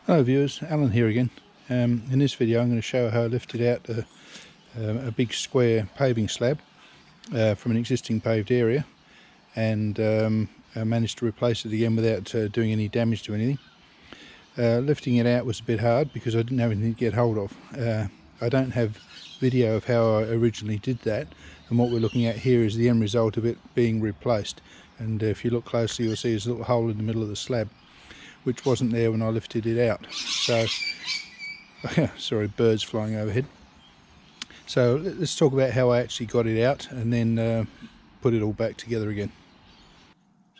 Hello viewers, Alan here again. In this video I'm going to show how I lifted out a big square paving slab from an existing paved area and I managed to replace it again without doing any damage to anything. Lifting it out was a bit hard because I didn't have anything to get hold of. I don't have video of how I originally did that, and what we're looking at here is the end result of it being replaced. And if you look closely you'll see there's a little hole in the middle of the slab which wasn't there when I lifted it out. So sorry, birds flying overhead. So let's talk about how I actually got it out and then put it all back together again.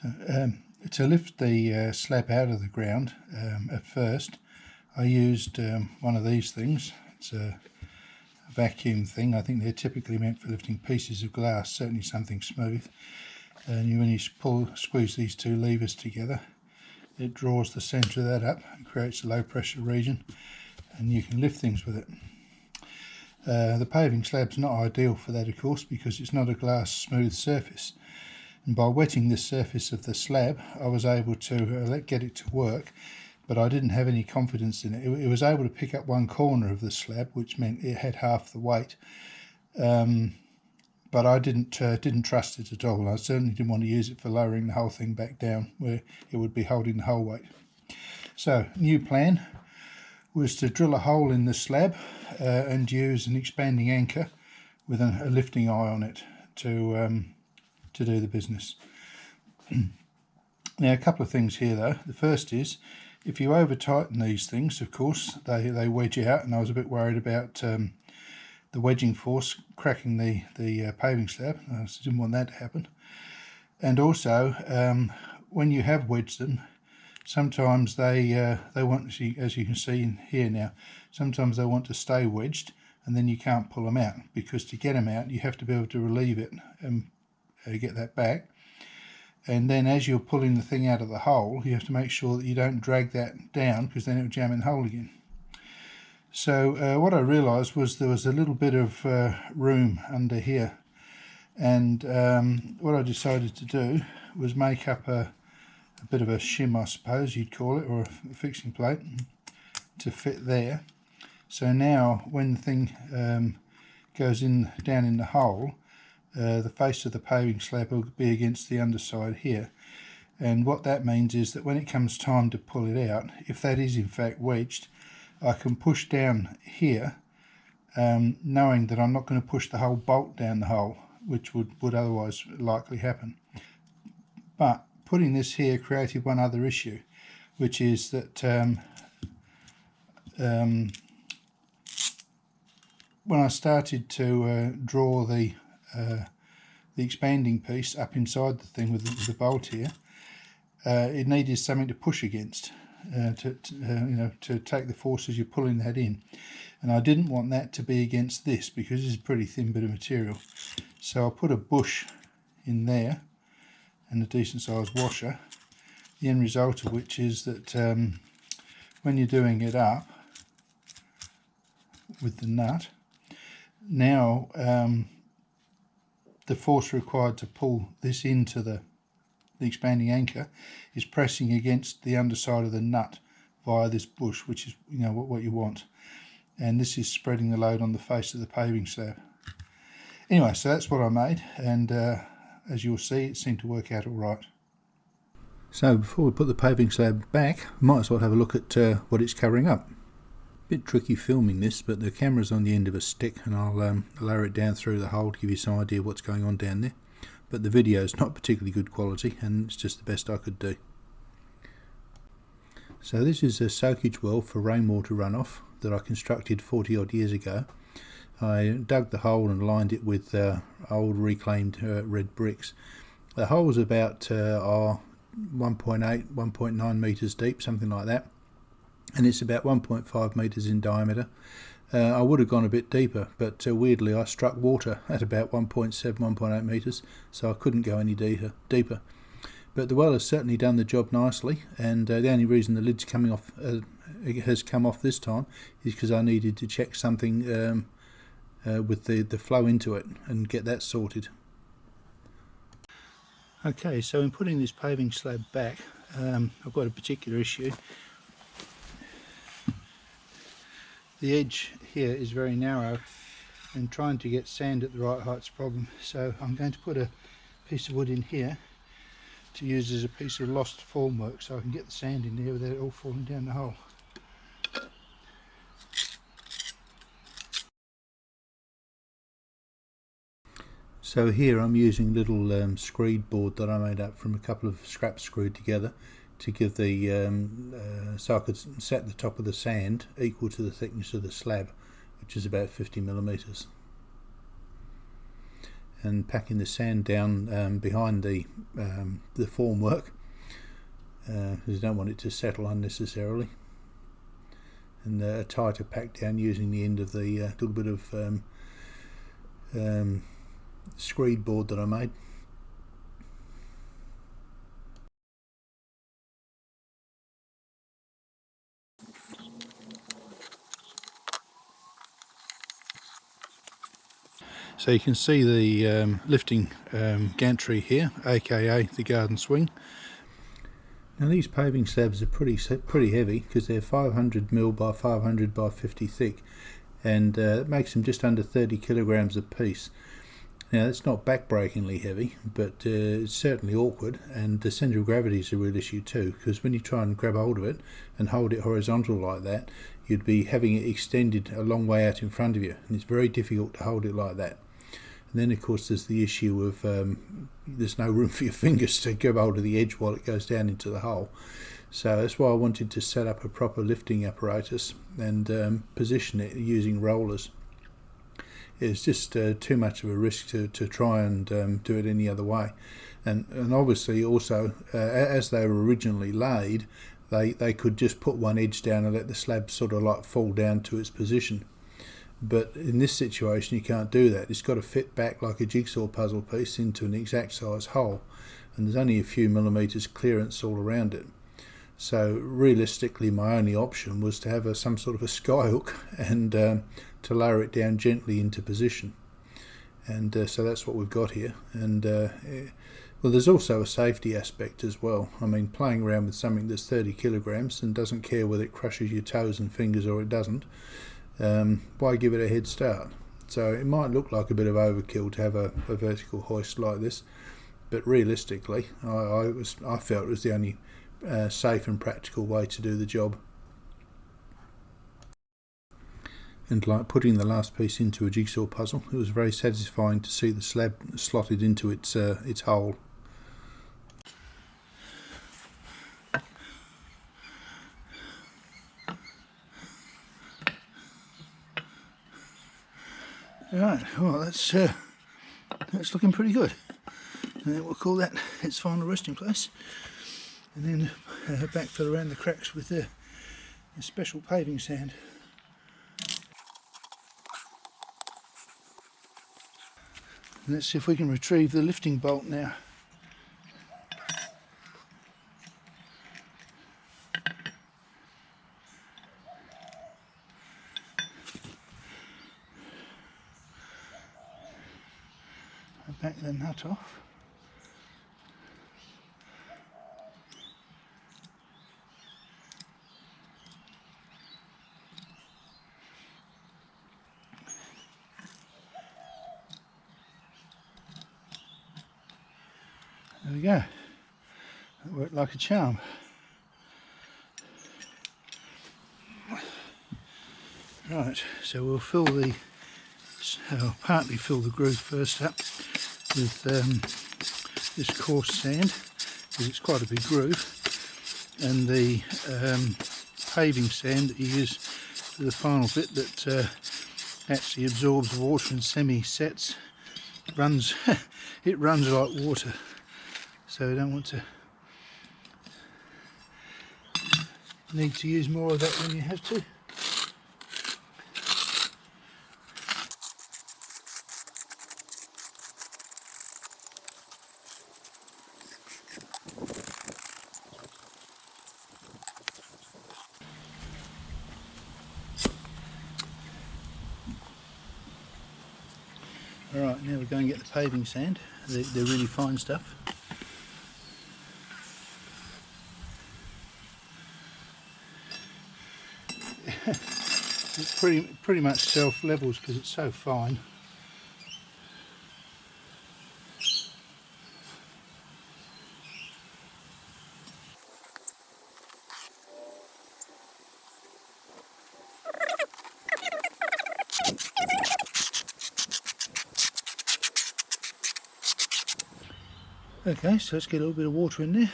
So, to lift the slab out of the ground, at first I used one of these things. It's a vacuum thing. I think they're typically meant for lifting pieces of glass, certainly something smooth. And when you squeeze these two levers together, it draws the centre of that up and creates a low pressure region, and you can lift things with it. The paving slab's not ideal for that, of course, because it's not a glass smooth surface, and by wetting the surface of the slab I was able to get it to work, but I didn't have any confidence in it. It was able to pick up one corner of the slab, which meant it had half the weight, but I didn't trust it at all. I certainly didn't want to use it for lowering the whole thing back down where it would be holding the whole weight. So new plan was to drill a hole in the slab and use an expanding anchor with a lifting eye on it to do the business. Now, a couple of things here though. The first is, if you over tighten these things, of course they wedge out, and I was a bit worried about the wedging force cracking the paving slab. I didn't want that to happen. And also, when you have wedged them, sometimes they want, as you can see in here now, sometimes they want to stay wedged, and then you can't pull them out, because to get them out you have to be able to relieve it and get that back. And then as you're pulling the thing out of the hole, you have to make sure that you don't drag that down, because then it'll jam in the hole again. So what I realised was there was a little bit of room under here, and what I decided to do was make up a bit of a shim, I suppose you'd call it, or a fixing plate to fit there. So now when the thing goes down in the hole, the face of the paving slab will be against the underside here, and what that means is that when it comes time to pull it out, if that is in fact wedged, I can push down here, knowing that I'm not going to push the whole bolt down the hole, which would otherwise likely happen. But putting this here created one other issue, which is that when I started to draw the expanding piece up inside the thing with the bolt here, it needed something to push against. To take the force as you're pulling that in, and I didn't want that to be against this, because this is a pretty thin bit of material. So I put a bush in there and a decent sized washer, the end result of which is that when you're doing it up with the nut, now the force required to pull this into the expanding anchor is pressing against the underside of the nut via this bush, which is what you want, and this is spreading the load on the face of the paving slab. Anyway, so that's what I made, and as you'll see, it seemed to work out all right. So before we put the paving slab back, might as well have a look at what it's covering up. Bit tricky filming this, but the camera's on the end of a stick, and I'll lower it down through the hole to give you some idea what's going on down there. But the video is not particularly good quality, and it's just the best I could do. So this is a soakage well for rainwater runoff that I constructed 40 odd years ago. I dug the hole and lined it with old reclaimed red bricks. The hole is about 1.8, 1.9 metres deep, something like that, and it's about 1.5 metres in diameter. I would have gone a bit deeper, but weirdly I struck water at about 1.7, 1.8 metres, so I couldn't go any deeper. But the well has certainly done the job nicely, and the only reason the lid's coming off has come off this time is because I needed to check something with the flow into it and get that sorted. Okay, so in putting this paving slab back, I've got a particular issue. the edge here is very narrow, and trying to get sand at the right height is a problem. So I'm going to put a piece of wood in here to use as a piece of lost formwork, so I can get the sand in there without it all falling down the hole. So here I'm using little screed board that I made up from a couple of scraps screwed together to give the so I could set the top of the sand equal to the thickness of the slab, which is about 50 millimeters. And packing the sand down behind the formwork, because you don't want it to settle unnecessarily, and a tighter pack down using the end of the little bit of screed board that I made. So you can see the lifting gantry here, aka the garden swing. Now these paving slabs are pretty heavy, because they're 500mm by 500 by 50 thick, and it makes them just under 30 kilograms a piece. Now that's not backbreakingly heavy, but it's certainly awkward, and the centre of gravity is a real issue too, because when you try and grab hold of it and hold it horizontal like that, you'd be having it extended a long way out in front of you, and it's very difficult to hold it like that. And then of course there's the issue of there's no room for your fingers to grab hold of the edge while it goes down into the hole. So that's why I wanted to set up a proper lifting apparatus and position it using rollers. It's just too much of a risk to try and do it any other way. And obviously also, as they were originally laid, they could just put one edge down and let the slab sort of like fall down to its position. But in this situation you can't do that. It's got to fit back like a jigsaw puzzle piece into an exact size hole, and there's only a few millimetres clearance all around it. So realistically my only option was to have some sort of a skyhook and to lower it down gently into position. And so that's what we've got here. And well, there's also a safety aspect as well. I mean, playing around with something that's 30 kilograms and doesn't care whether it crushes your toes and fingers or it doesn't, why give it a head start? So it might look like a bit of overkill to have a vertical hoist like this, but realistically I felt it was the only safe and practical way to do the job. And like putting the last piece into a jigsaw puzzle, it was very satisfying to see the slab slotted into its hole. Right, well that's looking pretty good. And then we'll call that its final resting place, and then backfill around the cracks with the special paving sand. And let's see if we can retrieve the lifting bolt now. I'll back the nut off. There we go. That worked like a charm. Right, so we'll fill the partly fill the groove first up with this coarse sand, because it's quite a big groove, and the paving sand that you use for the final bit that actually absorbs water and semi-sets. It runs like water, so you don't want to need to use more of that when you have to. Alright, now we're going to get the paving sand, the really fine stuff. it pretty much self levels because it's so fine. Okay, so let's get a little bit of water in there.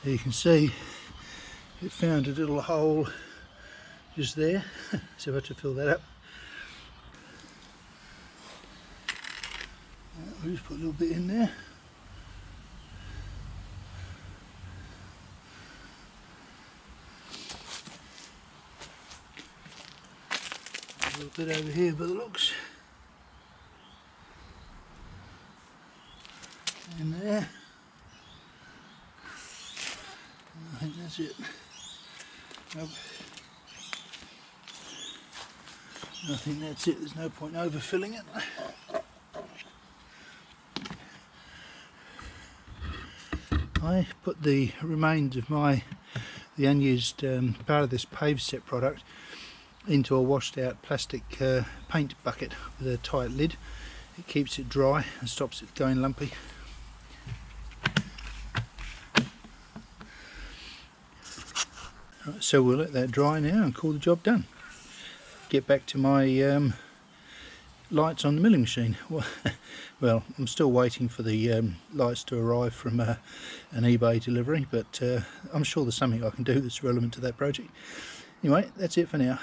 You can see it found a little hole just there, so I have to fill that up. We'll just put a little bit in there. A little bit over here by the looks. In there. I think that's it. Nope. I think that's it. There's no point overfilling it. I put the remains of the unused part of this pave set product into a washed out plastic paint bucket with a tight lid. It keeps it dry and stops it going lumpy. Right, so we'll let that dry now and call the job done. Get back to my lights on the milling machine. Well, I'm still waiting for the lights to arrive from an eBay delivery, but I'm sure there's something I can do that's relevant to that project. Anyway, that's it for now.